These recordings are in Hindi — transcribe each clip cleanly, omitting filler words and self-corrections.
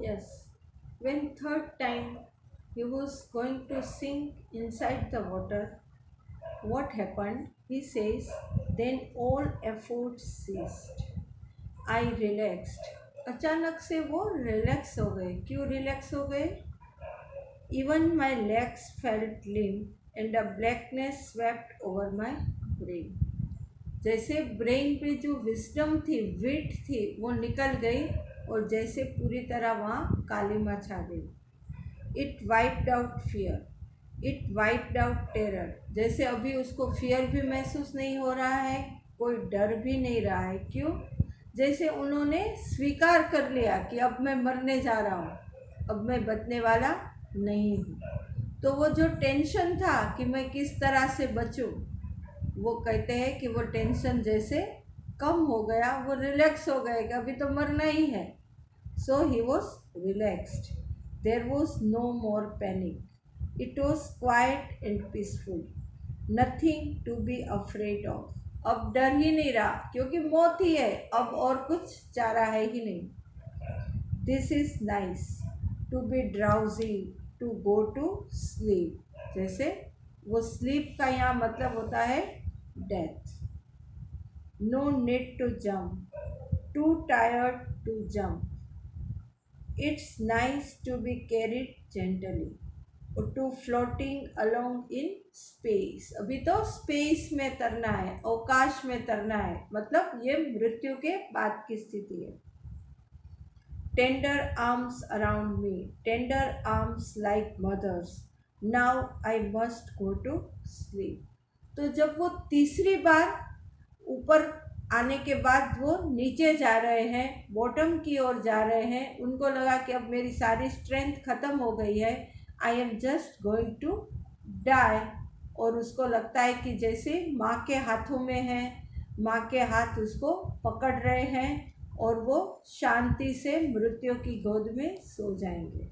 Yes. When third time he was going to sink inside the water, what happened? He says, then all efforts ceased. I relaxed. अचानक से वो रिलैक्स हो गए. क्यों रिलैक्स हो गए? Even my legs felt limp and a blackness swept over my brain. जैसे ब्रेन पे जो विस्डम थी, विट थी, वो निकल गई और जैसे पूरी तरह वहाँ कालीमा छा गई. It wiped out fear, it wiped out terror. जैसे अभी उसको फियर भी महसूस नहीं हो रहा है, कोई डर भी नहीं रहा है. क्यों? जैसे उन्होंने स्वीकार कर लिया कि अब मैं मरने जा रहा हूँ, अब मैं बचने वाला नहीं हूँ. तो वो जो टेंशन था कि मैं किस तरह से बचूं, वो कहते हैं कि वो टेंशन जैसे कम हो गया, वो रिलैक्स हो गए कि अभी तो मरना ही है. So he was relaxed. There was no more panic. It was quiet and peaceful. Nothing to be afraid of. अब डर ही नहीं रहा क्योंकि मौत ही है, अब और कुछ चारा है ही नहीं. This is nice to be drowsy, to go to sleep. जैसे वो स्लीप का यहाँ मतलब होता है death. No need to jump, too tired to jump. It's nice to be carried gently, to floating along in space. अभी तो स्पेस में तरना है, अवकाश में तरना है, मतलब ये मृत्यु के बाद की स्थिति है. Tender arms around me, tender arms like mother's. Now I must go to sleep. तो जब वो तीसरी बार ऊपर आने के बाद वो नीचे जा रहे हैं, बॉटम की ओर जा रहे हैं, उनको लगा कि अब मेरी सारी स्ट्रेंथ ख़त्म हो गई है, I am just going to die. और उसको लगता है कि जैसे माँ के हाथों में है, माँ के हाथ उसको पकड़ रहे हैं और वो शांति से मृत्यु की गोद में सो जाएंगे.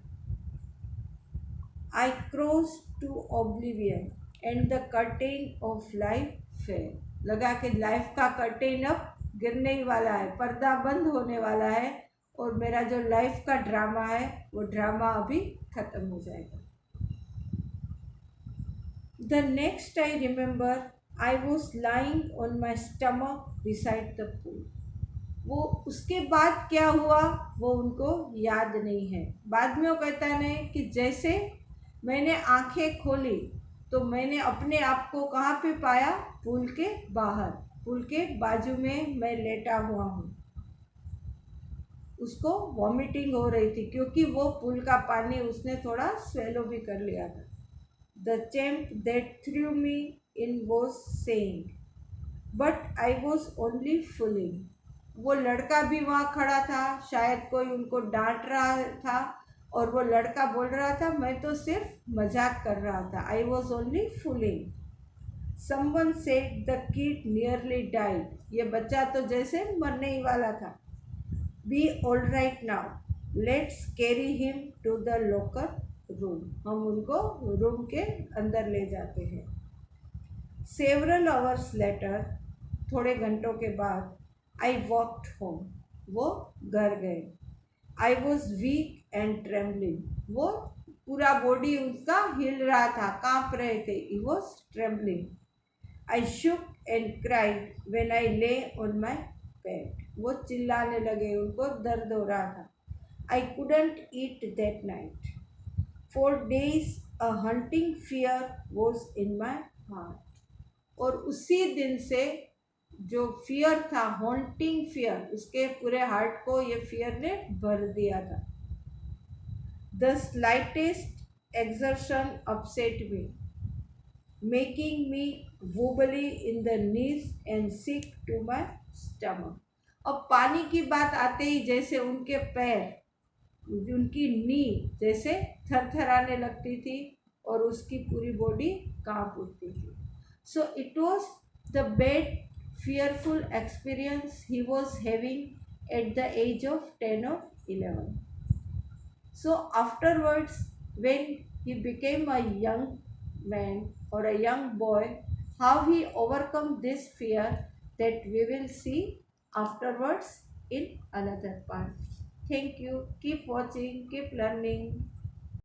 I cross to oblivion and the curtain of life fell. लगा कि लाइफ का कर्टेन अब गिरने ही वाला है, पर्दा बंद होने वाला है और मेरा जो लाइफ का ड्रामा है वो ड्रामा अभी ख़त्म हो जाएगा. The next I remember I was lying on my stomach beside the pool. वो उसके बाद क्या हुआ वो उनको याद नहीं है. बाद में वो कहता है कि जैसे मैंने आंखें खोली तो मैंने अपने आप को कहाँ पे पाया? पुल के बाहर, पुल के बाजू में मैं लेटा हुआ हूँ. उसको वॉमिटिंग हो रही थी क्योंकि वो पुल का पानी उसने थोड़ा स्वेलो भी कर लिया था. The champ that through me in was saying, but I was only fooling. वो लड़का भी वहाँ खड़ा था, शायद कोई उनको डांट रहा था और वो लड़का बोल रहा था मैं तो सिर्फ मजाक कर रहा था. I was only fooling. Someone said the kid nearly died. ये बच्चा तो जैसे मरने ही वाला था. Be all right now, let's carry him to the locker room. हम उनको रूम के अंदर ले जाते हैं. सेवरल आवर्स लेटर, थोड़े घंटों के बाद, आई वॉकड होम. वो घर गए. I was weak and trembling. वो पूरा बॉडी उसका हिल रहा था, कांप रहे थे. He was trembling. I shook and cried when I lay on my bed. वो चिल्लाने लगे, उनको दर्द हो रहा था. I couldn't eat that night. For days a hunting fear was in my heart. और उसी दिन से जो फियर था, हॉन्टिंग फियर, उसके पूरे हार्ट को ये फियर ने भर दिया था. The slightest exertion upset me, making me wobbly in the knees and sick to my stomach. अब पानी की बात आते ही जैसे उनके पैर, उनकी नी जैसे थरथराने लगती थी और उसकी पूरी बॉडी कांप उठती थी. So it was the bad fearful experience he was having at the age of 10 or 11. So afterwards, when he became a young man or a young boy, how he overcome this fear, that we will see afterwards in another part. Thank you. Keep watching, keep learning.